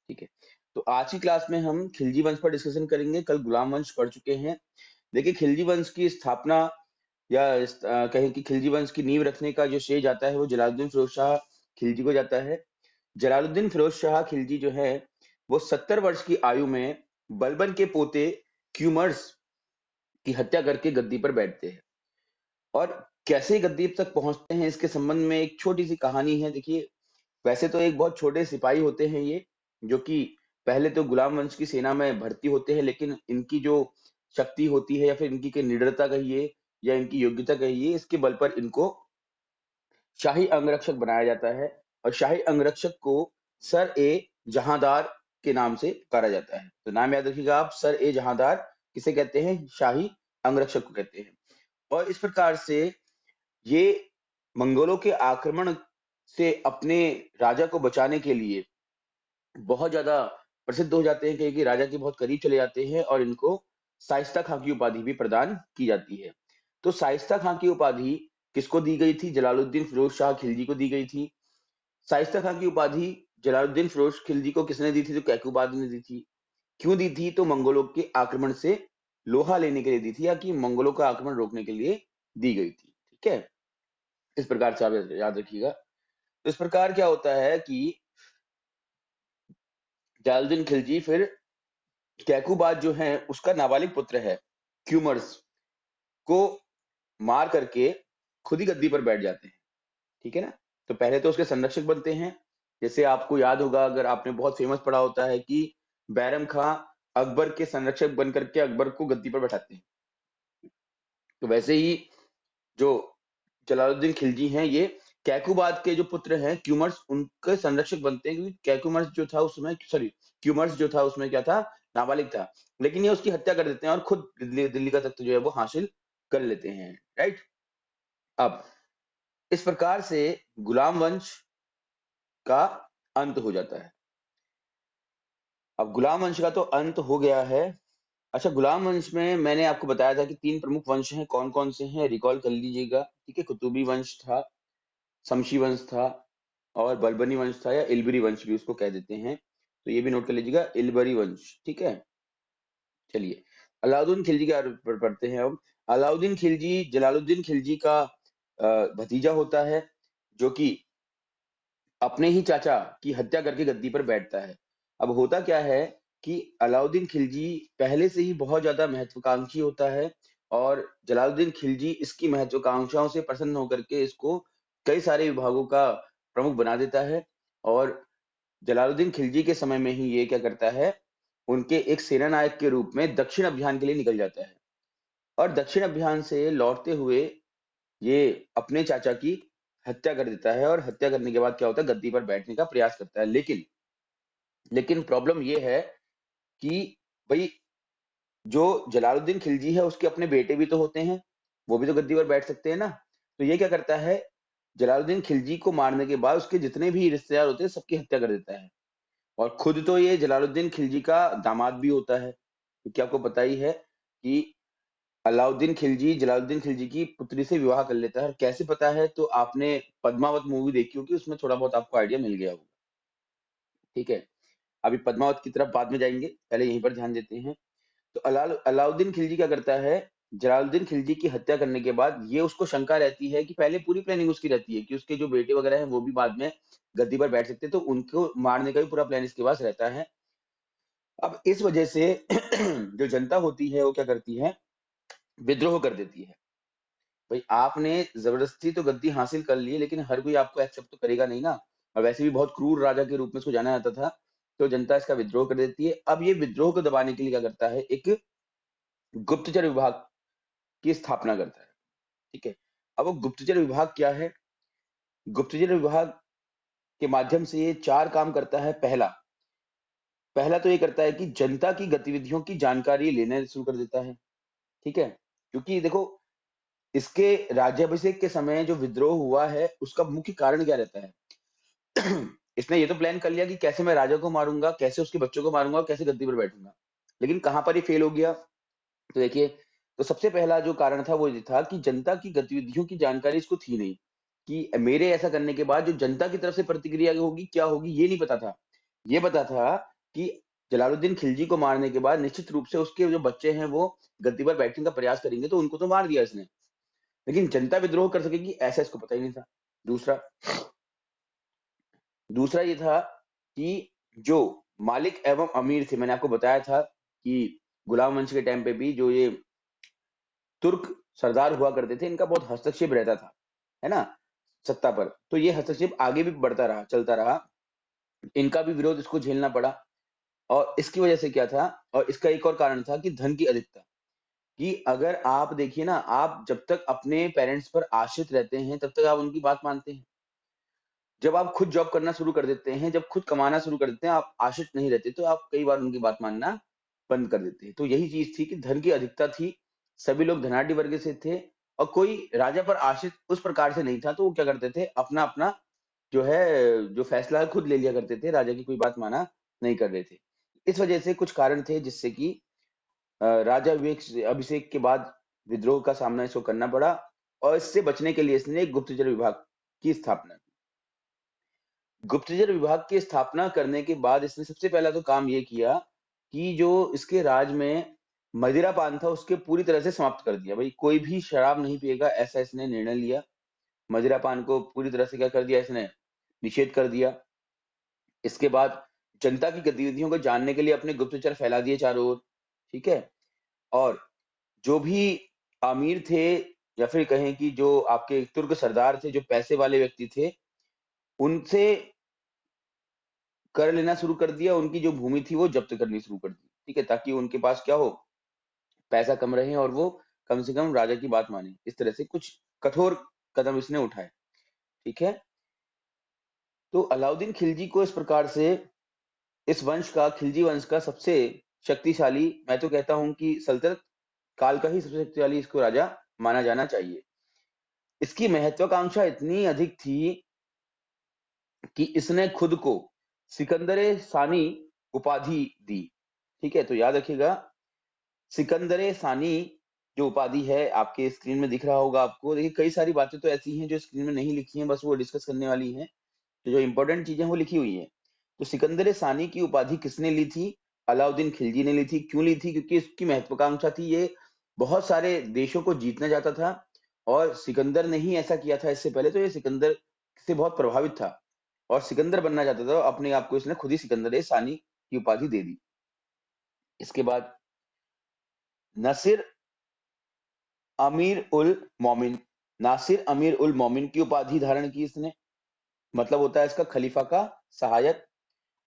ठीक है। तो आज की क्लास में हम खिलजी वंश पर डिस्कशन करेंगे। कल गुलाम वंश पढ़ चुके हैं। देखिए, खिलजी वंश की स्थापना या कहें कि खिलजी वंश की नींव रखने का जो श्रेय जाता है वो जलालुद्दीन फिरोज शाह खिलजी को जाता है। जलालुद्दीन फिरोज शाह खिलजी जो है वो 70 वर्ष की आयु में बलबन के पोते क्यूमर्स की हत्या करके गद्दी पर बैठते हैं। और कैसे गद्दी तक पहुंचते हैं इसके संबंध में एक छोटी सी कहानी है। देखिए, वैसे तो एक बहुत छोटे सिपाही होते हैं ये, जो कि पहले तो गुलाम वंश की सेना में भर्ती होते हैं, लेकिन इनकी जो शक्ति होती है या फिर इनकी निडरता कहिए या इनकी योग्यता कहिए, इसके बल पर इनको शाही अंगरक्षक बनाया जाता है। और शाही अंगरक्षक को सर ए जहांदार के नाम से पुकारा जाता है। तो नाम याद रखिएगा आप, सर ए जहांदार किसे कहते हैं? शाही अंगरक्षक को कहते हैं। और इस प्रकार से ये मंगोलों के आक्रमण से अपने राजा को बचाने के लिए बहुत ज्यादा प्रसिद्ध हो जाते हैं, क्योंकि राजा के बहुत करीब चले जाते हैं और इनको शाइस्ता खां की उपाधि भी प्रदान की जाती है। तो शाइस्ता खां की उपाधि किसको दी गई थी? जलालुद्दीन फिरोज शाह खिलजी को दी गई थी। शाइस्ता खां की उपाधि जलालुद्दीन फिरोज खिलजी को किसने दी थी? तो कैकुबाद ने दी थी। क्यों दी थी? तो मंगोलों के आक्रमण से लोहा लेने के लिए दी थी, या कि मंगोलों का आक्रमण रोकने के लिए दी गई थी। ठीक है, इस प्रकार से आप याद रखिएगा। तो इस प्रकार क्या होता है कि जलालुद्दीन खिलजी फिर कैकुबाद जो है उसका नाबालिग पुत्र है क्यूमर्स को मार करके खुद ही गद्दी पर बैठ जाते हैं। ठीक है ना? तो पहले तो उसके संरक्षक बनते हैं। जैसे आपको याद होगा, अगर आपने बहुत फेमस पढ़ा होता है कि बैरम खां अकबर के संरक्षक बन करके अकबर को गद्दी पर बैठाते हैं। तो वैसे ही जो जलालुद्दीन खिलजी हैं, ये कैकुबाद के जो पुत्र हैं क्यूमर्स, उनके संरक्षक बनते हैं, क्योंकि कैकुमर्स जो था उसमें, सॉरी, क्यूमर्स जो था उसमें क्या था? नाबालिग था। लेकिन ये उसकी हत्या कर देते हैं और खुद दिल्ली का तख्त जो है वो हासिल कर लेते हैं। राइट। अब इस प्रकार से गुलाम वंश का अंत हो जाता है। अब गुलाम वंश का तो अंत हो गया है। अच्छा, गुलाम वंश में मैंने आपको बताया था कि 3 प्रमुख वंश हैं। कौन-कौन से हैं? रिकॉल कर लीजिएगा। ठीक है, कुतुबी वंश था, शमशी वंश था और बलबनी वंश था, या इलबरी वंश भी उसको कह देते हैं। तो ये भी नोट कर लीजिएगा, इलबरी वंश। ठीक है, चलिए अलाउद्दीन खिलजी के बारे में पढ़ते हैं हम। अलाउद्दीन खिलजी जलालुद्दीन खिलजी का भतीजा होता है, जो कि अपने ही चाचा की हत्या करके गद्दी पर बैठता है। अब होता क्या है कि अलाउद्दीन खिलजी पहले से ही बहुत ज्यादा महत्वाकांक्षी होता है, और जलालुद्दीन खिलजी इसकी महत्वाकांक्षाओं से प्रसन्न होकर के इसको कई सारे विभागों का प्रमुख बना देता है। और जलालुद्दीन खिलजी के समय में ही ये क्या करता है, उनके एक सेना नायक के रूप में दक्षिण अभियान के लिए निकल जाता है। और दक्षिण अभियान से लौटते हुए ये अपने चाचा की हत्या कर देता है, और हत्या करने के बाद क्या होता है, गद्दी पर बैठने का प्रयास करता है। लेकिन लेकिन प्रॉब्लम ये है कि भाई, जो जलालुद्दीन खिलजी है उसके अपने बेटे भी तो होते हैं, वो भी तो गद्दी पर बैठ सकते हैं ना। तो ये क्या करता है, जलालुद्दीन खिलजी को मारने के बाद उसके जितने भी रिश्तेदार होते हैं सबकी हत्या कर देता है। और खुद तो ये जलालुद्दीन खिलजी का दामाद भी होता है, क्योंकि आपको पता ही है कि अलाउद्दीन खिलजी जलालुद्दीन खिलजी की पुत्री से विवाह कर लेता है। और कैसे पता है? तो आपने पद्मावत मूवी देखी होगी, उसमें थोड़ा बहुत आपको आइडिया मिल गया होगा। ठीक है, अभी पद्मावत की तरफ बाद में जाएंगे, पहले यहीं पर ध्यान देते हैं। तो अलाउद्दीन खिलजी क्या करता है, जलालुद्दीन खिलजी की हत्या करने के बाद ये उसको शंका रहती है कि पहले पूरी प्लानिंग उसकी रहती है कि उसके जो बेटे वगैरह हैं वो भी बाद में गद्दी पर बैठ सकते हैं, तो उनको मारने का भी पूरा प्लान इसके पास रहता है। अब इस वजह से जो जनता होती है वो क्या करती है, विद्रोह कर देती है। भाई, आपने जबरदस्ती तो गद्दी हासिल कर ली है, लेकिन हर कोई आपको एक्सेप्ट तो करेगा नहीं ना। और वैसे भी बहुत क्रूर राजा के रूप में इसको जाना जाता था। तो जनता इसका विद्रोह कर देती है। अब ये विद्रोह को दबाने के लिए क्या करता है, एक गुप्तचर विभाग की स्थापना करता है। ठीक है, अब वो गुप्तचर विभाग क्या है? गुप्तचर विभाग के माध्यम से ये 4 काम करता है। पहला पहला तो ये करता है कि जनता की गतिविधियों की जानकारी लेना शुरू कर देता है। ठीक है, क्योंकि देखो, इसके राज्याभिषेक के समय जो विद्रोह हुआ है उसका मुख्य कारण क्या रहता है? इसने ये तो प्लान कर लिया कि कैसे मैं राजा को मारूंगा, कैसे उसके बच्चों को मारूंगा और कैसे गद्दी पर बैठूंगा। लेकिन कहां पर ये फेल हो गया? तो देखिए, तो सबसे पहला जो कारण था वो ये था कि जनता की गतिविधियों की जानकारी इसको थी नहीं, कि मेरे ऐसा करने के बाद जो जनता की तरफ से प्रतिक्रिया होगी क्या होगी ये नहीं पता था। ये पता था कि जलालुद्दीन खिलजी को मारने के बाद निश्चित रूप से उसके जो बच्चे हैं वो गद्दी पर बैठने का प्रयास करेंगे, तो उनको तो मार दिया इसने, लेकिन जनता विद्रोह कर सकेगी ऐसा इसको पता ही नहीं था। दूसरा दूसरा ये था कि जो मालिक एवं अमीर थे, मैंने आपको बताया था कि गुलाम वंश के टाइम पे भी जो ये तुर्क सरदार हुआ करते थे, इनका बहुत हस्तक्षेप रहता था, है ना, सत्ता पर। तो ये हस्तक्षेप आगे भी बढ़ता रहा, चलता रहा, इनका भी विरोध इसको झेलना पड़ा। और इसकी वजह से क्या था, और इसका एक और कारण था कि धन की अधिकता, कि अगर आप देखिए ना, आप जब तक अपने पेरेंट्स पर आश्रित रहते हैं तब तक आप उनकी बात मानते हैं। जब आप खुद जॉब करना शुरू कर देते हैं, जब खुद कमाना शुरू कर देते हैं, आप आश्रित नहीं रहते, तो आप कई बार उनकी बात मानना बंद कर देते हैं। तो यही चीज थी कि धन की अधिकता थी, सभी लोग धनाढ्य वर्ग से थे, और कोई राजा पर आश्रित उस प्रकार से नहीं था, तो वो क्या करते थे, अपना अपना जो है जो फैसला है खुद ले लिया करते थे, राजा की कोई बात माना नहीं कर रहे थे। इस वजह से कुछ कारण थे जिससे कि राजा अभिषेक के बाद विद्रोह का सामना इसको करना पड़ा, और इससे बचने के लिए इसने एक गुप्तचर विभाग की स्थापना की। गुप्तचर विभाग की स्थापना करने के बाद इसने सबसे पहला तो काम ये किया कि जो इसके राज में मदिरा पान था उसके पूरी तरह से समाप्त कर दिया। भाई कोई भी शराब नहीं पिएगा, ऐसा इसने निर्णय लिया। मदिरा पान को पूरी तरह से क्या कर दिया इसने, निषेध कर दिया। इसके बाद जनता की गतिविधियों को जानने के लिए अपने गुप्तचर फैला दिए चारों ओर, ठीक है। और जो भी अमीर थे, या फिर कहें कि जो आपके तुर्क सरदार थे, जो पैसे वाले व्यक्ति थे, उनसे कर लेना शुरू कर दिया, उनकी जो भूमि थी वो जब्त करनी शुरू कर दी, ठीक है, ताकि उनके पास क्या हो, पैसा कम रहे और वो कम से कम राजा की बात माने। इस तरह से कुछ कठोर कदम इसने उठाए, ठीक है। तो अलाउद्दीन खिलजी को इस प्रकार से, इस वंश का, खिलजी वंश का सबसे शक्तिशाली, मैं तो कहता हूं कि सल्तनत काल का ही सबसे शक्तिशाली इसको राजा माना जाना चाहिए। इसकी महत्वाकांक्षा इतनी अधिक थी कि इसने खुद को सिकंदर सानी उपाधि दी, ठीक है। तो याद रखिएगा, सिकंदर सानी जो उपाधि है, आपके स्क्रीन में दिख रहा होगा आपको। देखिए कई सारी बातें तो ऐसी हैं जो स्क्रीन में नहीं लिखी हैं, बस वो डिस्कस करने वाली हैं, तो जो इंपॉर्टेंट चीजें वो लिखी हुई हैं। तो सिकंदर सानी की उपाधि किसने ली थी, अलाउद्दीन खिलजी ने ली थी। क्यों ली थी, क्योंकि इसकी महत्वाकांक्षा थी, ये बहुत सारे देशों को जीतना चाहता था, और सिकंदर ने ही ऐसा किया था इससे पहले, तो ये सिकंदर से बहुत प्रभावित था और सिकंदर बनना चाहता था। अपने आप को इसने खुद ही सिकंदर सानी की उपाधि दे दी। इसके बाद नसीर अमीर उल मोमिन, नासिर अमीर उल मोमिन की उपाधि धारण की इसने, मतलब होता है इसका खलीफा का सहायक।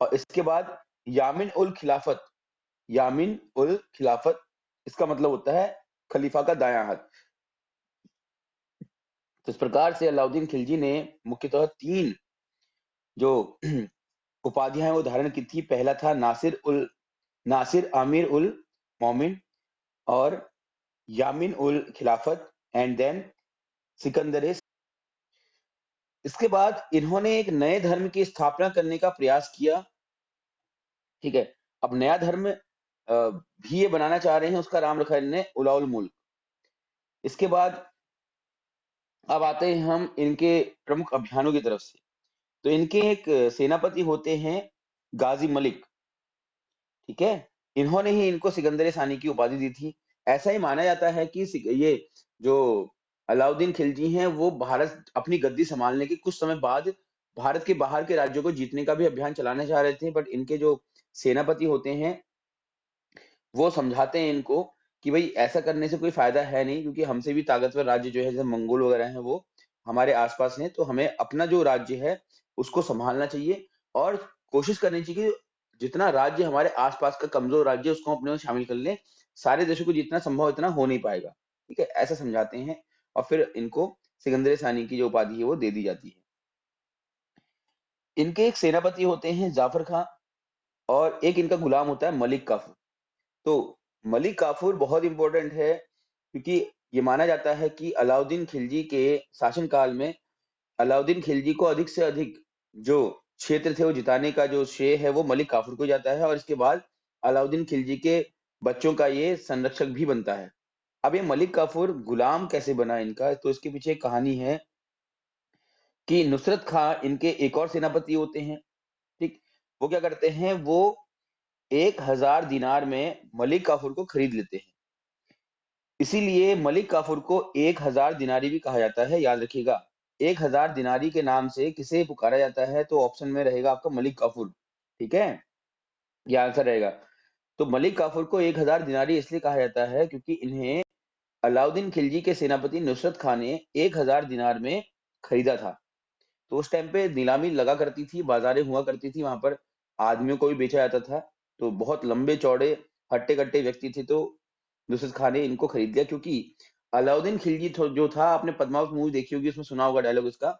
और इसके बाद यामिन उल खिलाफत, यामिन उल खिलाफत, इसका मतलब होता है खलीफा का दायां हाथ। तो इस प्रकार से अलाउद्दीन खिलजी ने मुख्यतः तीन जो उपाधियां हैं वो धारण की थी। पहला था नासिर आमिर उल मोमिन, और यामिन उल खिलाफत, एंड देन सिकंदर। इसके बाद इन्होंने एक नए धर्म की स्थापना करने का प्रयास किया, ठीक है। अब नया धर्म भी ये बनाना चाह रहे हैं, उसका नाम रखा इन्होंने उलाउल मुल्क। इसके बाद अब आते हैं हम इनके प्रमुख अभियानों की तरफ से। तो इनके एक सेनापति होते हैं गाजी मलिक, ठीक है। इन्होंने ही इनको सिकंदर सानी की उपाधि दी थी। ऐसा ही माना जाता है कि ये जो अलाउद्दीन खिलजी हैं वो भारत अपनी गद्दी संभालने के कुछ समय बाद भारत के बाहर के राज्यों को जीतने का भी अभियान चलाना चाह रहे थे, बट इनके जो सेनापति होते हैं वो समझाते हैं इनको कि भाई ऐसा करने से कोई फायदा है नहीं, क्योंकि हमसे भी ताकतवर राज्य जो है जैसे मंगोल वगैरह हैं वो हमारे आसपास हैं, तो हमें अपना जो राज्य है उसको संभालना चाहिए, और कोशिश करनी चाहिए कि जितना राज्य हमारे आसपास का कमजोर राज्य है उसको अपने में शामिल कर लें। सारे देशों को जितना संभव इतना हो नहीं पाएगा, ठीक है, ऐसा समझाते हैं। और फिर इनको सिकंदर सानी की जो उपाधि है वो दे दी जाती है। इनके एक सेनापति होते हैं जाफर खां, और एक इनका गुलाम होता है मलिक काफूर। तो मलिक काफूर बहुत इंपॉर्टेंट है, क्योंकि ये माना जाता है कि अलाउद्दीन खिलजी के शासनकाल में अलाउद्दीन खिलजी को अधिक से अधिक जो क्षेत्र थे वो जिताने का जो श्रेय है वो मलिक काफूर को जाता है, और इसके बाद अलाउद्दीन खिलजी के बच्चों का ये संरक्षक भी बनता है। अब ये मलिक काफूर गुलाम कैसे बना इनका, तो इसके पीछे एक कहानी है कि नुसरत खां इनके एक और सेनापति होते हैं, ठीक। वो क्या करते हैं, वो 1000 दिनार में मलिक काफूर को खरीद लेते हैं। इसीलिए मलिक काफूर को 1000 दिनारी भी कहा जाता है, याद रखिएगा। 1000 दिनारी के नाम से किसे पुकारा जाता है? तो ऑप्शन में रहेगा आपका मलिक काफूर, ठीक है, ये आंसर रहेगा। तो मलिक काफूर को 1000 दिनारी इसलिए कहा जाता है क्योंकि इन्हें अलाउद्दीन खिलजी के सेनापति नुसरत खां ने 1000 दिनार में खरीदा था। तो उस टाइम पे नीलामी लगा करती थी, बाजारें हुआ करती थी, वहां पर आदमियों को भी बेचा जाता था। तो बहुत लंबे चौड़े हट्टे कट्टे व्यक्ति थे, तो नुसरत खान ने इनको खरीद लिया। क्योंकि अलाउद्दीन खिलजी जो था, आपने पद्मावत मूवी देखी होगी, उसमें सुना होगा डायलॉग इसका,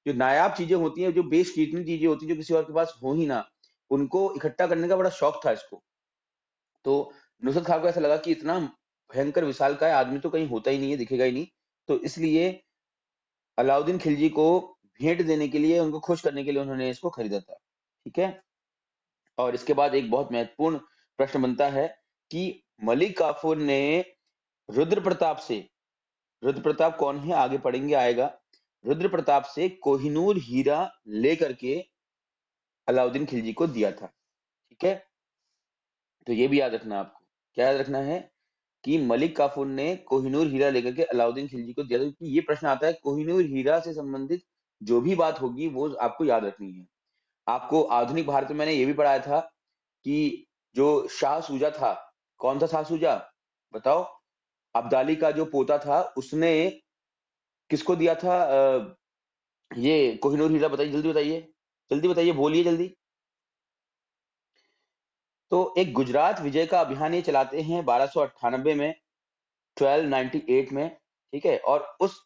जो नायाब चीजें होती हैं, जो बेशकीमती चीजें होती हैं, जो किसी और के पास हो ही ना, उनको इकट्ठा करने का बड़ा शौक था इसको। तो नुसरत खान को ऐसा लगा कि इतना भयंकर विशालकाय आदमी तो कहीं होता ही नहीं है, दिखेगा ही नहीं। तो इसलिए अलाउद्दीन खिलजी को भेंट देने के लिए, उनको खुश करने के लिए उन्होंने इसको खरीदा था, ठीक है। और इसके बाद एक बहुत महत्वपूर्ण प्रश्न बनता है कि मलिक काफूर ने रुद्र प्रताप से, रुद्र प्रताप कौन है आगे पढ़ेंगे आएगा, रुद्र प्रताप से कोहिनूर हीरा लेकर के अलाउद्दीन खिलजी को दिया था, ठीक है। तो ये भी याद रखना आपको, क्या याद रखना है कि मलिक काफूर ने कोहिनूर हीरा लेकर के अलाउद्दीन खिलजी को दिया था। क्योंकि ये प्रश्न आता है, कोहिनूर हीरा से संबंधित जो भी बात होगी वो आपको याद रखनी है। आपको आधुनिक भारत में मैंने ये भी पढ़ाया था कि जो शाह सूजा था, कौन था शाह सूजा, बताओ। अब्दाली का जो पोता था, उसने किसको दिया था ये कोहिनूर हीरा? बताइए, जल्दी बताइए, जल्दी बताइए, बोलिए जल्दी। तो एक गुजरात विजय का अभियान ये चलाते हैं 1298 में, 1298 में, ठीक है। और उस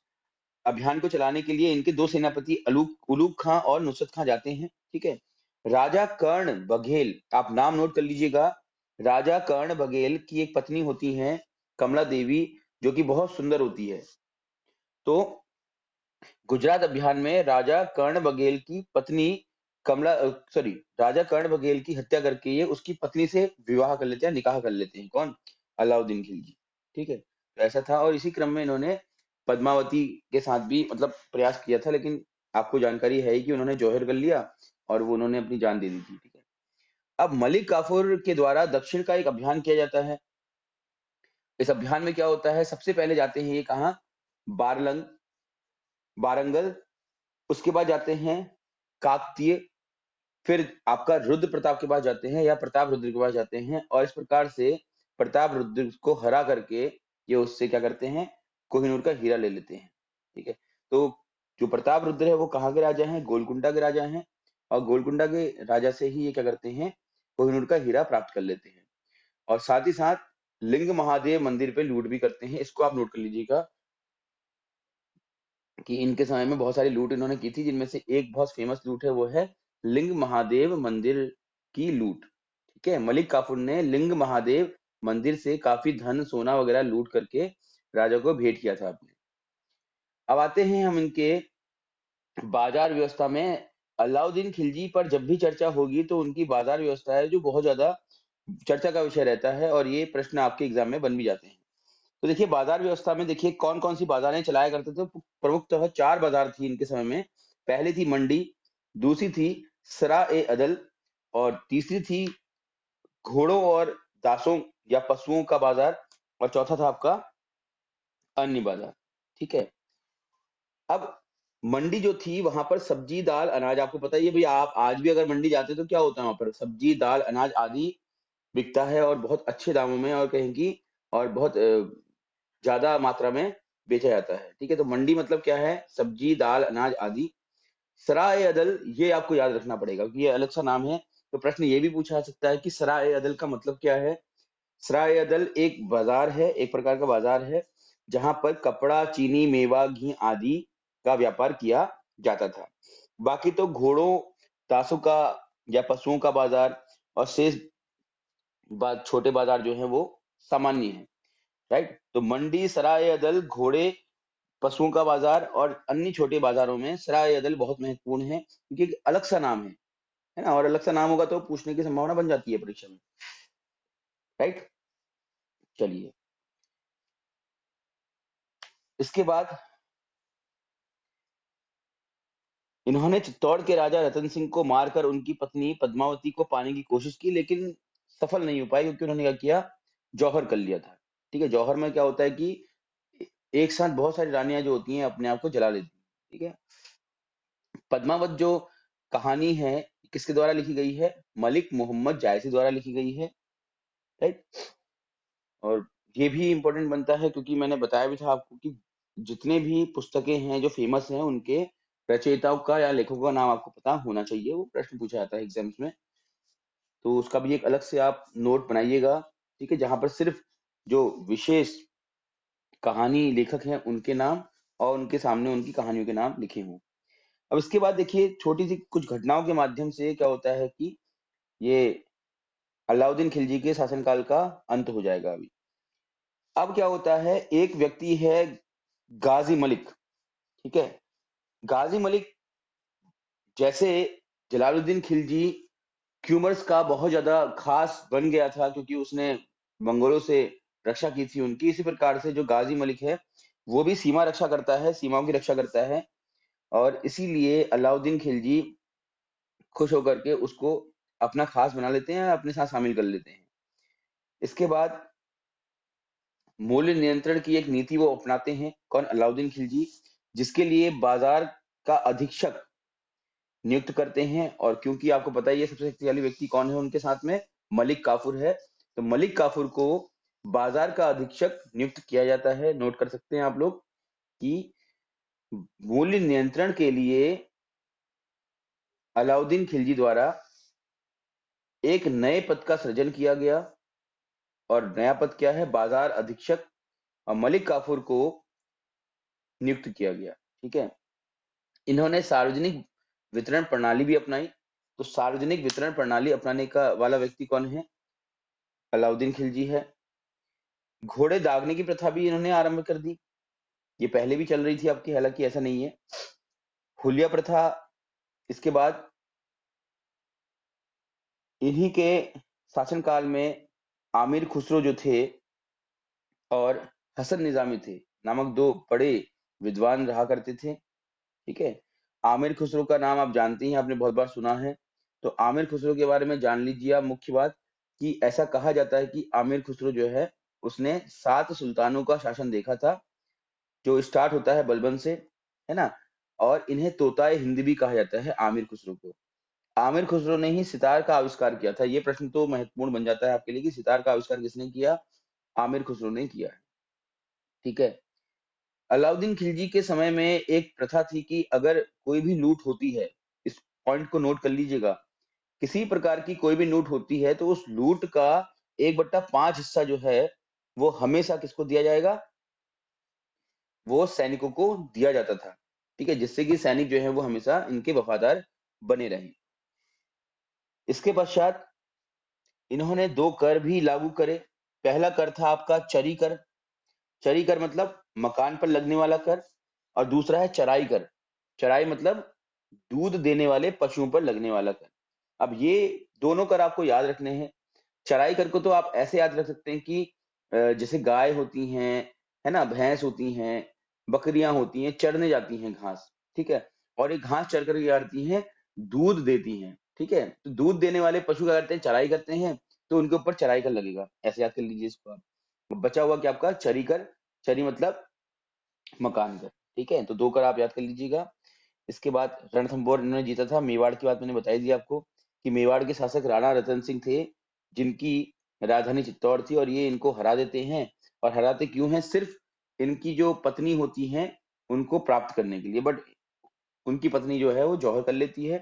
अभियान को चलाने के लिए इनके दो सेनापति उलूग खां और नुसरत खां जाते हैं, ठीक है। राजा कर्ण बघेल, आप नाम नोट कर लीजिएगा, राजा कर्ण बघेल की एक पत्नी होती हैं कमला देवी, जो कि बहुत सुंदर होती है। तो गुजरात अभियान में राजा कर्ण बघेल की पत्नी कमला, सॉरी, राजा कर्ण बघेल की हत्या करके ये उसकी पत्नी से विवाह कर लेते हैं, निकाह कर लेते हैं, कौन? अलाउद्दीन खिलजी, ठीक है। तो ऐसा था, और इसी क्रम में इन्होंने पद्मावती के साथ भी मतलब प्रयास किया था, लेकिन आपको जानकारी है ही कि उन्होंने जौहर कर लिया और वो उन्होंने अपनी जान दे दी थी, ठीक है। अब मलिक काफूर के द्वारा दक्षिण का एक अभियान किया जाता है। इस अभियान में क्या होता है, सबसे पहले जाते हैं ये कहाँ, बारलंग, बारंगल, उसके बाद जाते हैं काकतीय, फिर आपका रुद्र प्रताप के पास जाते हैं या प्रताप रुद्र के पास जाते हैं, और इस प्रकार से प्रताप रुद्र को हरा करके ये उससे क्या करते हैं, कोहिनूर का हीरा ले लेते हैं, ठीक है। तो जो प्रताप रुद्र है वो कहाँ के राजा हैं, गोलकुंडा के राजा हैं, और गोलकुंडा के राजा से ही ये क्या करते हैं, कोहिनूर का हीरा प्राप्त कर लेते हैं। और साथ ही साथ लिंग महादेव मंदिर पे लूट भी करते हैं, इसको आप नोट कर लीजिएगा कि इनके समय में बहुत सारी लूट इन्होंने की थी, जिनमें से एक बहुत फेमस लूट है, वो है लिंग महादेव मंदिर की लूट, ठीक है। मलिक काफूर ने लिंग महादेव मंदिर से काफी धन सोना वगैरह लूट करके राजा को भेंट किया था अपने। अब आते हैं हम इनके बाजार व्यवस्था में। अलाउद्दीन खिलजी पर जब भी चर्चा होगी तो उनकी बाजार व्यवस्था है जो बहुत ज्यादा चर्चा का विषय रहता है, और ये प्रश्न आपके एग्जाम में बन भी जाते हैं। तो देखिए, बाजार व्यवस्था में देखिए कौन कौन सी बाजारें चलाया करते थे। प्रमुखतः चार बाजार थी इनके समय में। पहली थी मंडी, दूसरी थी सरा ए अदल, और तीसरी थी घोड़ों और दासों या पशुओं का बाजार, और चौथा था आपका अन्य बाजार, ठीक है। अब मंडी जो थी, वहां पर सब्जी दाल अनाज, आपको पता ही है भैया, आप आज भी अगर मंडी जाते हो तो क्या होता है, वहां पर सब्जी दाल अनाज आदि बिकता है, और बहुत अच्छे दामों में, और कहें कि और बहुत ज्यादा मात्रा में बेचा जाता है, ठीक है। तो मंडी मतलब क्या है, सब्जी दाल अनाज आदि। सराय अदल, ये आपको याद रखना पड़ेगा क्योंकि ये अलग सा नाम है। तो प्रश्न ये भी पूछा जा सकता है कि सराय अदल का मतलब क्या है। सराय अदल एक बाजार है, एक प्रकार का बाजार है, जहां पर कपड़ा, चीनी, मेवा, घी आदि का व्यापार किया जाता था। बाकी तो घोड़ों, दासों का या पशुओं का बाजार, और शेष छोटे बाजार जो है वो सामान्य है, राइट। तो मंडी, सराय अदल, घोड़े, पशुओं का बाजार और अन्य छोटे बाजारों में सराय अदल बहुत महत्वपूर्ण है, क्योंकि एक अलग सा नाम है ना, और अलग सा नाम होगा तो पूछने की संभावना बन जाती है परीक्षा में, राइट। चलिए, इसके बाद इन्होंने चित्तौड़ के राजा रतन सिंह को मारकर उनकी पत्नी पद्मावती को पाने की कोशिश की, लेकिन सफल नहीं हो पाए क्योंकि उन्होंने क्या किया, जौहर कर लिया था। ठीक है, जौहर में क्या होता है कि एक साथ बहुत सारी रानियां जो होती हैं अपने आप को जला लेती हैं। ठीक है, पद्मावत जो कहानी है किसके द्वारा लिखी गई है, मलिक मोहम्मद जायसी द्वारा लिखी गई है। राइट, और ये भी इम्पोर्टेंट बनता है क्योंकि मैंने बताया भी था आपको कि जितने भी पुस्तकें हैं जो फेमस हैं उनके रचयिताओं का या लेखकों का नाम आपको पता होना चाहिए, वो प्रश्न पूछा जाता है एग्जाम्स में। तो उसका भी एक अलग से आप नोट बनाइएगा। ठीक है, जहां पर सिर्फ जो विशेष कहानी लेखक हैं उनके नाम और उनके सामने उनकी कहानियों के नाम लिखे हों। अब इसके बाद देखिए छोटी सी कुछ घटनाओं के माध्यम से क्या होता है कि ये अलाउद्दीन खिलजी के शासनकाल का अंत हो जाएगा अभी। अब क्या होता है, एक व्यक्ति है गाजी मलिक। ठीक है, गाजी मलिक जैसे जलालुद्दीन खिलजी क्यूमर्स का बहुत ज्यादा खास बन गया था क्योंकि उसने मंगोलों से रक्षा की थी उनकी, इसी प्रकार से जो गाजी मलिक है वो भी सीमा रक्षा करता है, सीमाओं की रक्षा करता है, और इसीलिए अलाउद्दीन खिलजी खुश होकर के उसको अपना खास बना लेते हैं, अपने साथ शामिल कर लेते हैं। इसके बाद मूल्य नियंत्रण की एक नीति वो अपनाते हैं, कौन, अलाउद्दीन खिलजी, जिसके लिए बाजार का अधीक्षक नियुक्त करते हैं। और क्योंकि आपको पता ही है सबसे शक्तिशाली व्यक्ति कौन है उनके साथ में, मलिक काफूर है, तो मलिक काफूर को बाजार का अधीक्षक नियुक्त किया जाता है। नोट कर सकते हैं आप लोग कि मूल्य नियंत्रण के लिए अलाउद्दीन खिलजी द्वारा एक नए पद का सृजन किया गया, और नया पद क्या है, बाजार अधीक्षक, और मलिक काफूर को नियुक्त किया गया। ठीक है, इन्होंने सार्वजनिक वितरण प्रणाली भी अपनाई। तो सार्वजनिक वितरण प्रणाली अपनाने का वाला व्यक्ति कौन है, अलाउद्दीन खिलजी है। घोड़े दागने की प्रथा भी इन्होंने आरंभ कर दी, ये पहले भी चल रही थी आपकी, हालांकि ऐसा नहीं है। हुलिया प्रथा, इसके बाद इन्हीं के शासनकाल में आमिर खुसरो जो थे और हसन निजामी थे नामक दो बड़े विद्वान रहा करते थे। ठीक है, आमिर खुसरो का नाम आप जानते हैं, आपने बहुत बार सुना है। तो आमिर खुसरो के बारे में जान लीजिए आप। मुख्य बात कि ऐसा कहा जाता है कि आमिर खुसरो जो है उसने 7 सुल्तानों का शासन देखा था, जो स्टार्ट होता है बलबन से, है ना। और इन्हें तोताए हिंद भी कहा जाता है आमिर खुसरो को। आमिर खुसरो ने ही सितार का आविष्कार किया था। ये प्रश्न तो महत्वपूर्ण बन जाता है आपके लिए कि सितार का आविष्कार किसने किया, आमिर खुसरो ने किया है। ठीक है, अलाउद्दीन खिलजी के समय में एक प्रथा थी कि अगर कोई भी लूट होती है, इस पॉइंट को नोट कर लीजिएगा, किसी प्रकार की कोई भी लूट होती है तो उस लूट का 1/5 हिस्सा जो है वो हमेशा किसको दिया जाएगा, वो सैनिकों को दिया जाता था। ठीक है, जिससे कि सैनिक जो है वो हमेशा इनके वफादार बने रहें। इसके पश्चात इन्होंने 2 कर भी लागू करे। पहला कर था आपका चरी कर। चरी कर मतलब मकान पर लगने वाला कर, और दूसरा है चराई कर। चराई मतलब दूध देने वाले पशुओं पर लगने वाला कर। अब ये दोनों कर आपको याद रखने हैं। चराई कर को तो आप ऐसे याद रख सकते हैं कि जैसे गाय होती हैं, है ना, भैंस होती हैं, बकरियां होती हैं, चरने जाती हैं घास। ठीक है, और ये घास चर कर क्या करती हैं, दूध देती हैं। ठीक है, तो दूध देने वाले पशु क्या करते हैं, चराई करते हैं, तो उनके ऊपर चराई कर लगेगा, ऐसे याद कर लीजिए इसको आप। बचा हुआ क्या आपका चरी कर। चरी मतलब मकान कर। ठीक है, तो 2 कर आप याद कर लीजिएगा। इसके बाद रणथंभौर इन्होंने जीता था। मेवाड़ की बात मैंने बताई दी आपको कि मेवाड़ के शासक राणा रतन सिंह थे, जिनकी राजधानी चित्तौड़ थी, और ये इनको हरा देते हैं। और हराते क्यों हैं, सिर्फ इनकी जो पत्नी होती हैं उनको प्राप्त करने के लिए, बट उनकी पत्नी जो है वो जौहर कर लेती है,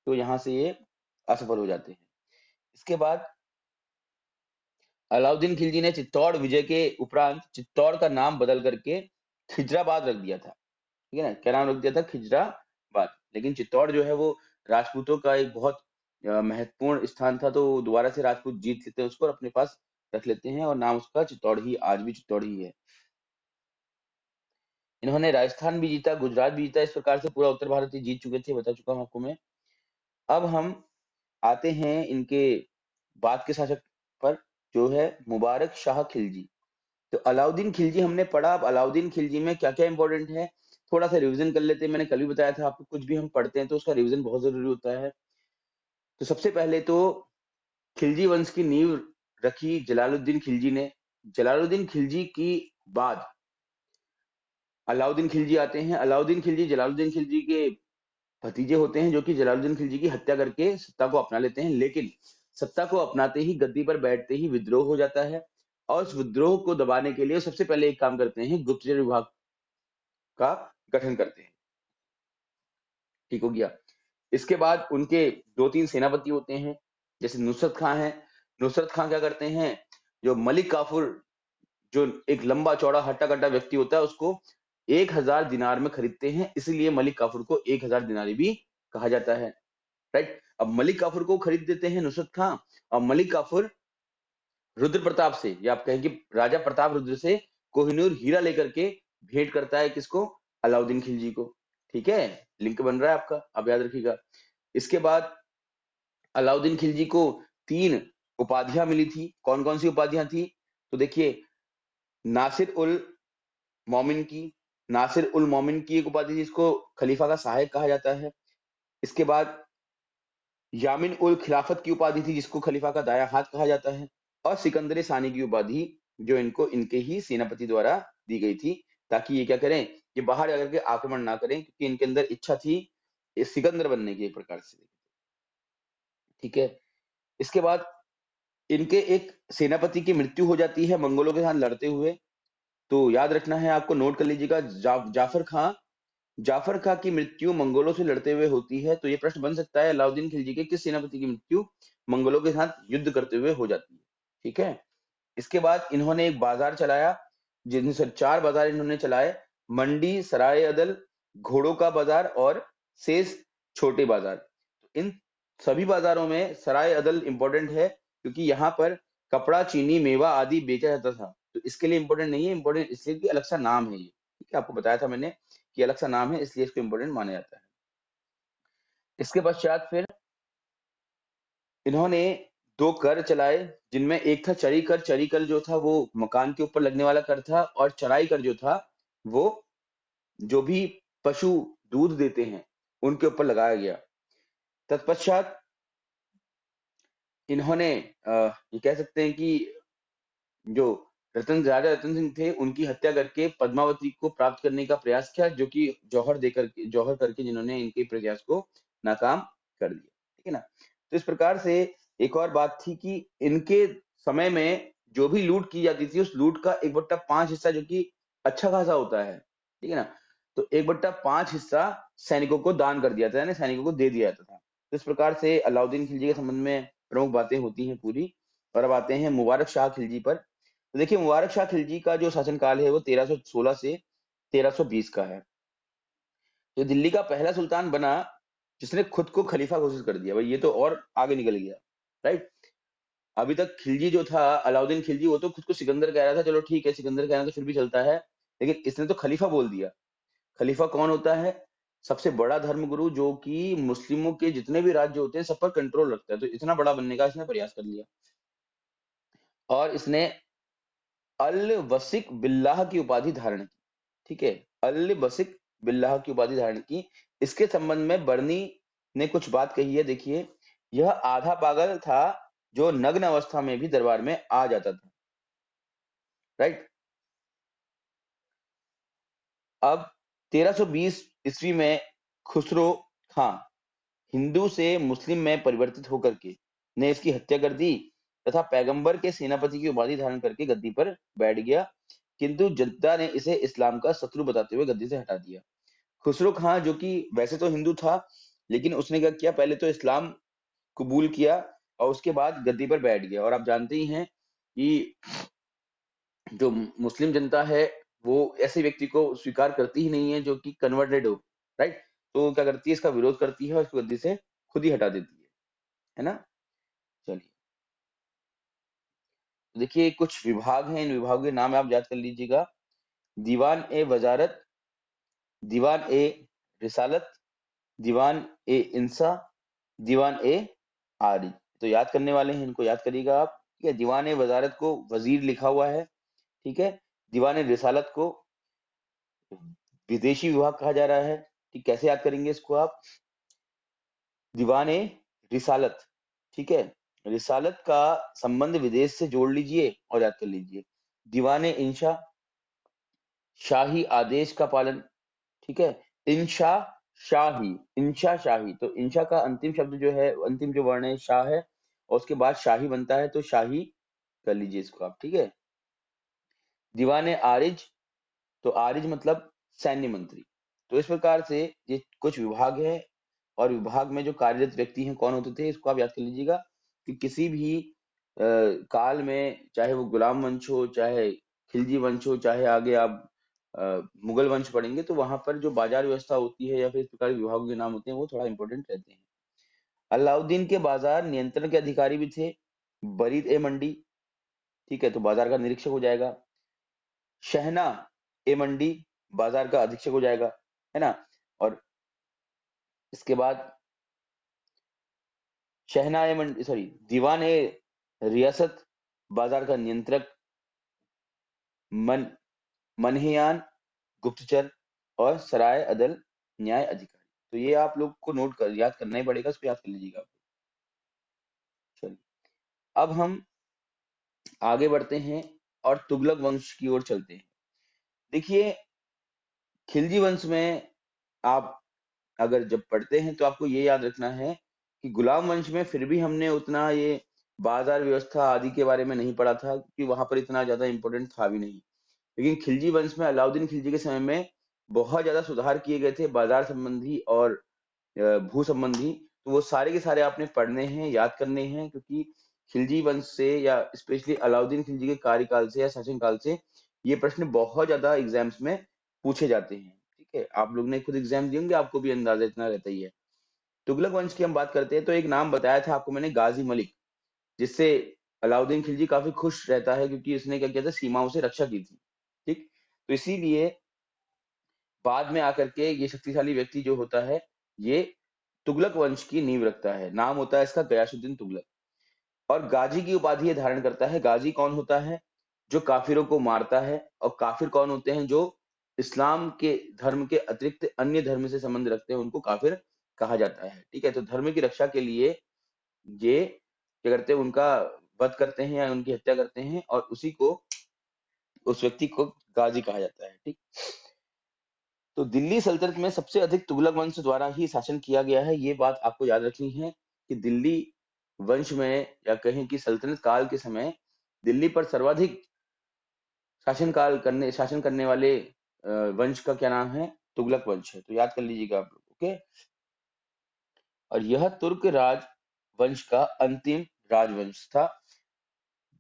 तो यहाँ से ये असफल हो जाते हैं। इसके बाद अलाउद्दीन खिलजी ने चित्तौड़ विजय के उपरांत चित्तौड़ का नाम बदल करके खिजराबाद रख दिया था। ठीक है ना, क्या नाम रख दिया था, खिजराबाद। लेकिन चित्तौड़ जो है वो राजपूतों का एक बहुत महत्वपूर्ण स्थान था, तो दोबारा से राजपूत जीत लेते हैं उसको और अपने पास रख लेते हैं, और नाम उसका चित्तौड़ ही, आज भी चित्तौड़ ही है। इन्होंने राजस्थान भी जीता, गुजरात भी जीता, इस प्रकार से पूरा उत्तर भारत ही जीत चुके थे, बता चुका हूं आपको मैं। अब हम आते हैं इनके बाद के शासक पर, जो है मुबारक शाह खिलजी। तो अलाउद्दीन खिलजी हमने पढ़ा। अब अलाउद्दीन खिलजी में क्या क्या इंपॉर्टेंट है, थोड़ा सा रिवीजन कर लेते हैं। मैंने कल भी बताया था आपको, कुछ भी हम पढ़ते हैं तो उसका रिवीजन बहुत जरूरी होता है। तो सबसे पहले तो खिलजी वंश की नींव रखी जलालुद्दीन खिलजी ने। जलालुद्दीन खिलजी की बाद अलाउद्दीन खिलजी आते हैं। अलाउद्दीन खिलजी जलालुद्दीन खिलजी के भतीजे होते हैं, जो कि जलालुद्दीन खिलजी की हत्या करके सत्ता को अपना लेते हैं। लेकिन सत्ता को अपनाते ही, गद्दी पर बैठते ही विद्रोह हो जाता है, और उस विद्रोह को दबाने के लिए सबसे पहले एक काम करते हैं, गुप्तचर विभाग का गठन करते हैं। ठीक हो गया। इसके बाद उनके 2-3 सेनापति होते हैं, जैसे नुसरत खां है। नुसरत खां क्या करते हैं, जो मलिक काफूर, जो एक लंबा चौड़ा हट्टा कट्टा व्यक्ति होता है, उसको 1000 दिनार में खरीदते हैं, इसीलिए मलिक काफूर को 1000 दिनारी भी कहा जाता है। राइट। अब मलिक काफूर को खरीद देते हैं नुसरत खां, और मलिक काफूर रुद्र प्रताप से, या आप कहें कि राजा प्रताप रुद्र से कोहिनूर हीरा लेकर के भेंट करता है, किसको, अलाउद्दीन खिलजी को। ठीक है, लिंक बन रहा है आपका, अब याद रखिएगा। इसके बाद अलाउद्दीन खिलजी को 3 उपाधियां मिली थी। कौन कौन सी उपाधियां थी, तो देखिए, नासिर उल मोमिन की, नासिर उल मोमिन की एक उपाधि थी, जिसको खलीफा का सहायक कहा जाता है। इसके बाद यामिन उल खिलाफत की उपाधि थी, जिसको खलीफा का दाया हाथ कहा जाता है। और सिकंदर सानी की उपाधि, जो इनको इनके ही सेनापति द्वारा दी गई थी, ताकि ये क्या करें, ये बाहर जाकर के आक्रमण ना करें, क्योंकि इनके अंदर इच्छा थी इस सिकंदर बनने की, एक प्रकार से। ठीक है। इसके बाद इनके एक सेनापति की मृत्यु हो जाती है मंगोलों के साथ लड़ते हुए। तो याद रखना है आपको, नोट कर लीजिएगा, जाफर खां की मृत्यु मंगोलों से लड़ते हुए होती है। तो ये प्रश्न बन सकता है, अलाउद्दीन खिलजी के किस सेनापति की मृत्यु मंगोलों के साथ युद्ध करते हुए हो जाती है। ठीक है। इसके बाद इन्होंने एक बाजार चलाया, जिनमें से 4 बाजार इन्होंने चलाए, मंडी, सराय अदल, घोड़ों का बाजार और शेष छोटे बाजार। इन सभी बाजारों में सराय अदल इंपॉर्टेंट है, क्योंकि यहाँ पर कपड़ा, चीनी, मेवा आदि बेचा जाता था। तो इसके लिए इंपॉर्टेंट नहीं है, इंपॉर्टेंट इसलिए कि अलग सा नाम है ये। ठीक है, आपको बताया था मैंने कि अलग सा नाम है, इसलिए इसको इंपॉर्टेंट माना जाता है। इसके पश्चात फिर इन्होंने 2 कर चलाए, जिनमें एक था चरी कर। चरी कर जो था वो मकान के ऊपर लगने वाला कर था, और चराई कर जो था वो जो भी पशु दूध देते हैं उनके ऊपर लगाया गया। तत्पश्चात इन्होंने ये कह सकते हैं कि जो राजा रतन सिंह थे, उनकी हत्या करके पद्मावती को प्राप्त करने का प्रयास किया, जो कि जौहर करके जिन्होंने इनके प्रयास को नाकाम कर दिया। ठीक है ना। तो इस प्रकार से एक और बात थी कि इनके समय में जो भी लूट की जाती थी, उस लूट का 1/5 हिस्सा, जो कि अच्छा खासा होता है, ठीक है ना, तो 1/5 हिस्सा सैनिकों को दान कर दिया था, यानी सैनिकों को दे दिया जाता था। तो इस प्रकार से अलाउद्दीन खिलजी के संबंध में प्रमुख बातें होती हैं पूरी। और अब आते हैं मुबारक शाह खिलजी पर। तो देखिए, मुबारक शाह खिलजी का जो शासनकाल है वो 1316 से 1320 का है। तो दिल्ली का पहला सुल्तान बना जिसने खुद को खलीफा घोषित कर दिया। भाई ये तो और आगे निकल गया। राइट। अभी तक खिलजी जो था, अलाउद्दीन खिलजी, वो तो खुद को सिकंदर कह रहा था, चलो ठीक है, सिकंदर कहना तो फिर भी चलता है, लेकिन इसने तो खलीफा बोल दिया। खलीफा कौन होता है, सबसे बड़ा धर्मगुरु, जो कि मुस्लिमों के जितने भी राज्य होते हैं सब पर कंट्रोल रखता है। तो इतना बड़ा बनने का इसने प्रयास कर लिया, और इसने अल वसिक बिल्लाह की उपाधि धारण की। ठीक है, अल वसिक बिल्लाह की उपाधि धारण की। इसके संबंध में बर्नी ने कुछ बात कही है, देखिए, यह आधा पागल था, जो नग्न अवस्था में भी दरबार में आ जाता था। राइट। अब 1320 ईस्वी में खुसरो खां हिंदू से मुस्लिम में परिवर्तित होकर के ने इसकी हत्या कर दी, तथा पैगंबर के सेनापति की उपाधि धारण करके गद्दी पर बैठ गया। किंतु जनता ने इसे इस्लाम का शत्रु बताते हुए गद्दी से हटा दिया। खुसरो खां, जो कि वैसे तो हिंदू था, लेकिन उसने क्या किया, पहले तो इस्लाम कबूल किया और उसके बाद गद्दी पर बैठ गया। और आप जानते ही हैं कि जो मुस्लिम जनता है, वो ऐसे व्यक्ति को स्वीकार करती ही नहीं है जो कि कन्वर्टेड हो। राइट। तो क्या करती है, इसका विरोध करती है और इसको गद्दी से खुद ही हटा देती है ना। चलिए, देखिए, कुछ विभाग हैं, इन विभागों के नाम आप याद कर लीजिएगा। दीवान ए वजारत, दीवान ए रिसालत, दीवान ए इंसा, दीवान ए आरी। तो याद करने वाले हैं, इनको याद करिएगा आप। ठीक है, दीवान ए वजारत को वजीर लिखा हुआ है। ठीक है। दीवान ए रिसालत को विदेशी विभाग कहा जा रहा है। ठीक, कैसे याद करेंगे इसको आप, दीवान ए रिसालत। ठीक है, रिसालत का संबंध विदेश से जोड़ लीजिए और याद कर लीजिए। दीवाने इंशा, शाही आदेश का पालन, ठीक है। इंशा शाही, इंशा शाही, तो इंशा का अंतिम शब्द जो है, अंतिम जो वर्ण है शाह है, और उसके बाद शाही बनता है, तो शाही कर लीजिए इसको आप, ठीक है। दीवाने आरिज, तो आरिज मतलब सैन्य मंत्री। तो इस प्रकार से ये कुछ विभाग है, और विभाग में जो कार्यरत व्यक्ति हैं कौन होते थे, इसको आप याद कर लीजिएगा कि किसी भी काल में, चाहे वो गुलाम वंश हो, चाहे खिलजी वंश हो, चाहे आगे आप मुगल वंश पढ़ेंगे, तो वहां पर जो बाजार व्यवस्था होती है या फिर इस प्रकार के विभागों के नाम होते हैं वो थोड़ा इंपॉर्टेंट रहते हैं। अलाउद्दीन के बाजार नियंत्रण के अधिकारी भी थे बरीद ए मंडी, ठीक है, तो बाजार का निरीक्षक हो जाएगा। शहना ए मंडी बाजार का अधीक्षक हो जाएगा, है ना। और इसके बाद शहना ए मंडी, सॉरी, दीवान ए रियासत बाजार का नियंत्रक, मन मनहियान गुप्तचर, और सराय अदल न्याय अधिकारी। तो ये आप लोग को नोट कर याद करना ही पड़ेगा, इसको याद कर लीजिएगा आप। चलिए, अब हम आगे बढ़ते हैं और तुगलक वंश की ओर चलते हैं। देखिए, खिलजी वंश में आप अगर जब पढ़ते हैं तो आपको ये याद रखना है कि गुलाम वंश में फिर भी हमने उतना ये बाजार व्यवस्था आदि के बारे में नहीं पढ़ा था, क्योंकि वहां पर इतना ज्यादा इंपॉर्टेंट था भी नहीं। लेकिन खिलजी वंश में अलाउद्दीन खिलजी के समय में बहुत ज्यादा सुधार किए गए थे बाजार संबंधी और भू संबंधी। तो वो सारे के सारे आपने पढ़ने हैं, याद करने हैं, क्योंकि खिलजी वंश से या स्पेशली अलाउद्दीन खिलजी के कार्यकाल से या शासनकाल से ये प्रश्न बहुत ज्यादा एग्जाम्स में पूछे जाते हैं, ठीक है। आप लोग ने खुद एग्जाम दिए होंगे, आपको भी अंदाजा इतना रहता ही है। तुगलक वंश की हम बात करते हैं तो एक नाम बताया था आपको मैंने, गाजी मलिक, जिससे अलाउद्दीन खिलजी काफी खुश रहता है, क्योंकि उसने क्या किया था, सीमाओं से रक्षा की थी, ठीक। तो इसीलिए बाद में आकर के ये शक्तिशाली व्यक्ति जो होता है, ये तुगलक वंश की नींव रखता है। नाम होता है इसका गयासुद्दीन तुगलक, और गाजी की उपाधि ये धारण करता है। गाजी कौन होता है? जो काफिरों को मारता है। और काफिर कौन होते हैं? जो इस्लाम के धर्म के अतिरिक्त अन्य धर्म से संबंध रखते हैं, उनको काफिर कहा जाता है, ठीक है। तो धर्म की रक्षा के लिए ये क्या करते हैं, उनका वध करते हैं या उनकी हत्या करते हैं, और उसी को, उस व्यक्ति को गाजी कहा जाता है, ठीक। तो दिल्ली सल्तनत में सबसे अधिक तुगलक वंश द्वारा ही शासन किया गया है, ये बात आपको याद रखनी है कि दिल्ली वंश में या कहें कि सल्तनत काल के समय दिल्ली पर सर्वाधिक शासन करने वाले वंश का क्या नाम है? तुगलक वंश है। तो याद कर लीजिएगा आप लोग, ओके। और यह तुर्क राज वंश का अंतिम राजवंश था।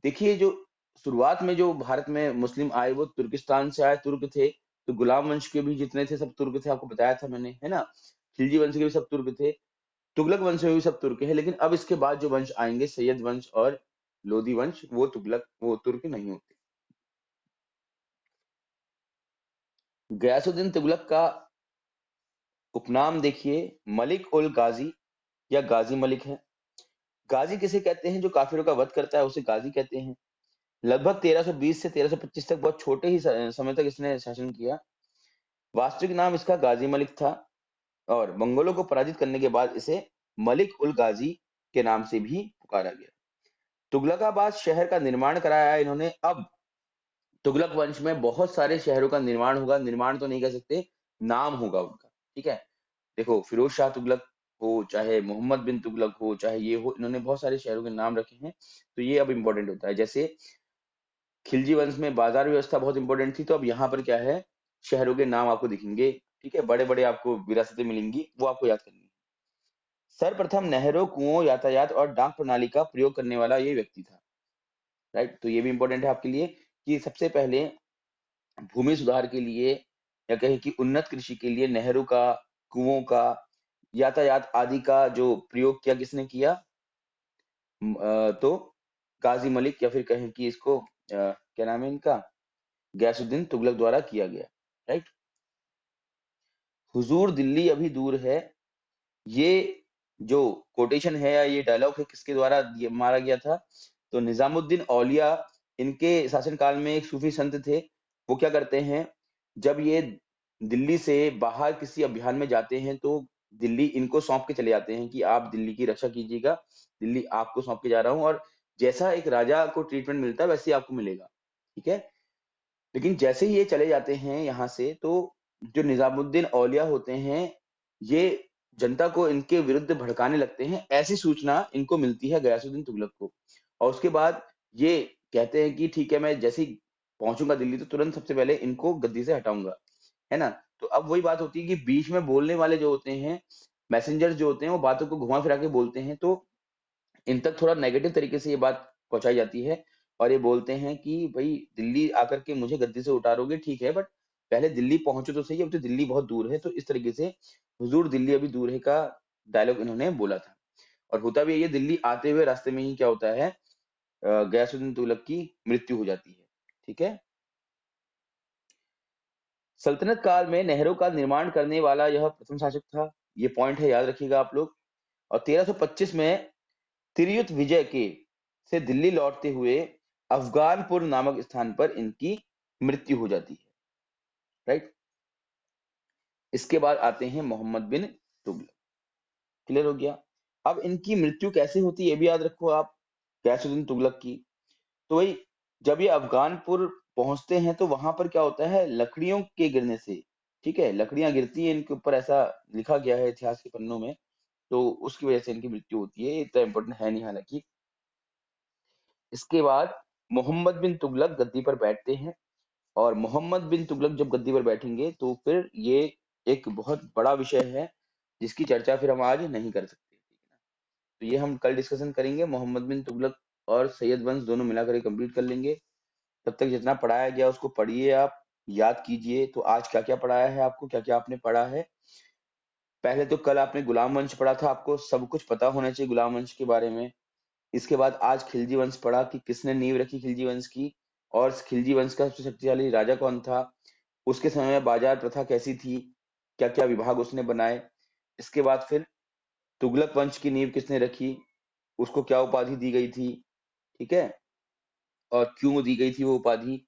देखिए, जो शुरुआत में जो भारत में मुस्लिम आए वो तुर्किस्तान से आए, तुर्क थे। तो गुलाम वंश के भी जितने थे सब तुर्क थे, आपको बताया था मैंने, है ना। खिलजी वंश के भी सब तुर्क थे, तुगलक वंश में भी सब तुर्क है। लेकिन अब इसके बाद जो वंश आएंगे, सैयद वंश और लोधी वंश, वो तुर्क नहीं होते। गयासुद्दीन तुगलक का उपनाम देखिए, मलिक उल गाजी या गाजी मलिक है। गाजी किसे कहते हैं? जो काफिरों का वध करता है उसे गाजी कहते हैं। लगभग 1320 से 1325 तक, बहुत छोटे ही समय तक इसने शासन किया। वास्तविक नाम इसका गाजी मलिक था, और मंगोलों को पराजित करने के बाद इसे मलिक उल गाजी के नाम से भी पुकारा गया। तुगलकाबाद शहर का निर्माण कराया इन्होंने। अब तुगलक वंश में बहुत सारे शहरों का निर्माण होगा, निर्माण तो नहीं कह सकते, नाम होगा उनका, ठीक है। देखो, फिरोज शाह तुगलक हो, चाहे मोहम्मद बिन तुगलक हो, चाहे ये हो, इन्होंने बहुत सारे शहरों के नाम रखे हैं। तो ये अब इंपॉर्टेंट होता है। जैसे खिलजी वंश में बाजार व्यवस्था बहुत इंपॉर्टेंट थी, तो अब यहाँ पर क्या है, शहरों के नाम आपको दिखेंगे, ठीक है। बड़े बड़े आपको विरासतें मिलेंगी, वो आपको याद करनी है। सर्वप्रथम नहरों, कुओं, यातायात और डाक प्रणाली का प्रयोग करने वाला ये व्यक्ति था, राइट। तो ये भी इंपॉर्टेंट है आपके लिए कि सबसे पहले भूमि सुधार के लिए या कहें कि उन्नत कृषि के लिए नहरों का, कुओं का, यातायात आदि का जो प्रयोग किया, किसने किया? तो गाजी मलिक, या फिर कहें कि इसको क्या नाम है इनका, गयासुद्दीन तुगलक द्वारा किया गया, राइट। हुजूर दिल्ली अभी दूर है, ये जो कोटेशन है या ये डायलॉग है, किसके द्वारा ये मारा गया था? तो निजामुद्दीन औलिया, इनके शासनकाल में एक सूफी संत थे। वो क्या करते हैं, जब ये दिल्ली से बाहर किसी अभियान में जाते हैं, तो दिल्ली इनको सौंप के चले जाते हैं कि आप दिल्ली की रक्षा कीजिएगा, दिल्ली आपको सौंप के जा रहा हूँ, और जैसा एक राजा को ट्रीटमेंट मिलता है वैसे ही आपको मिलेगा, ठीक है। लेकिन जैसे ही ये चले जाते हैं यहाँ से, तो जो निजामुद्दीन औलिया होते हैं, ये जनता को इनके विरुद्ध भड़काने लगते हैं। ऐसी सूचना इनको मिलती है गयासुद्दीन तुगलक को, और उसके बाद ये कहते हैं कि ठीक है, मैं जैसे ही पहुंचूंगा दिल्ली तो तुरंत सबसे पहले इनको गद्दी से हटाऊंगा, है ना। तो अब वही बात होती है कि बीच में बोलने वाले जो होते हैं, मैसेंजर्स जो होते हैं, वो बातों को घुमा फिरा के बोलते हैं, तो इन तक थोड़ा नेगेटिव तरीके से ये बात पहुंचाई जाती है, और ये बोलते हैं कि भाई दिल्ली आकर के मुझे गद्दी से उतारोगे, ठीक है, बट पहले दिल्ली पहुंचो तो सही, अब तो दिल्ली बहुत दूर है। तो इस तरीके से हुजूर दिल्ली अभी दूर है का डायलॉग इन्होंने बोला था। और होता भी ये, दिल्ली आते हुए रास्ते में ही क्या होता है, गयासुद्दीन तुगलक की मृत्यु हो जाती है, ठीक है। सल्तनत काल में नहरों का निर्माण करने वाला यह प्रथम शासक था, ये पॉइंट है, याद रखिएगा आप लोग। और 1325 में तिरयुत विजय के से दिल्ली लौटते हुए अफगानपुर नामक स्थान पर इनकी मृत्यु हो जाती है, राइट। इसके बाद आते हैं मोहम्मद बिन तुगलक। क्लियर हो गया। अब इनकी मृत्यु कैसे होती है ये भी याद रखो आप, गयासुद्दीन तुगलक की। तो वही, जब ये अफगानपुर पहुंचते हैं तो वहां पर क्या होता है, लकड़ियों के गिरने से, ठीक है, लकड़ियां गिरती हैं इनके ऊपर, ऐसा लिखा गया है इतिहास के पन्नों में, तो उसकी वजह से इनकी मृत्यु होती है। ये इतना इंपॉर्टेंट है नहीं हालांकि। इसके बाद मोहम्मद बिन तुगलक गद्दी पर बैठते हैं, और मोहम्मद बिन तुगलक जब गद्दी पर बैठेंगे तो फिर ये एक बहुत बड़ा विषय है, जिसकी चर्चा फिर हम आज नहीं कर सकते, ठीक है ना। तो ये हम कल डिस्कशन करेंगे, मोहम्मद बिन तुगलक और सैयद वंश दोनों मिलाकर कंप्लीट कर लेंगे। तब तक जितना पढ़ाया गया उसको पढ़िए, आप याद कीजिए। तो आज क्या क्या पढ़ाया है आपको, क्या क्या आपने पढ़ा है। पहले तो कल आपने गुलाम वंश पढ़ा था, आपको सब कुछ पता होना चाहिए गुलाम वंश के बारे में। इसके बाद आज खिलजी वंश पढ़ा कि किसने नींव रखी खिलजी वंश की, और खिलजी वंश का सबसे शक्तिशाली राजा कौन था, उसके समय में बाजार प्रथा कैसी थी, क्या क्या विभाग उसने बनाए। इसके बाद फिर तुगलक वंश की नींव किसने रखी, उसको क्या उपाधि दी गई थी, ठीक है, और क्यों दी गई थी वो उपाधि।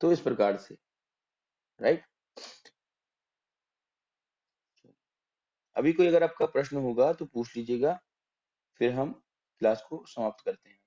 तो इस प्रकार से, राइट। अभी कोई अगर आपका प्रश्न होगा तो पूछ लीजिएगा, फिर हम क्लास को समाप्त करते हैं।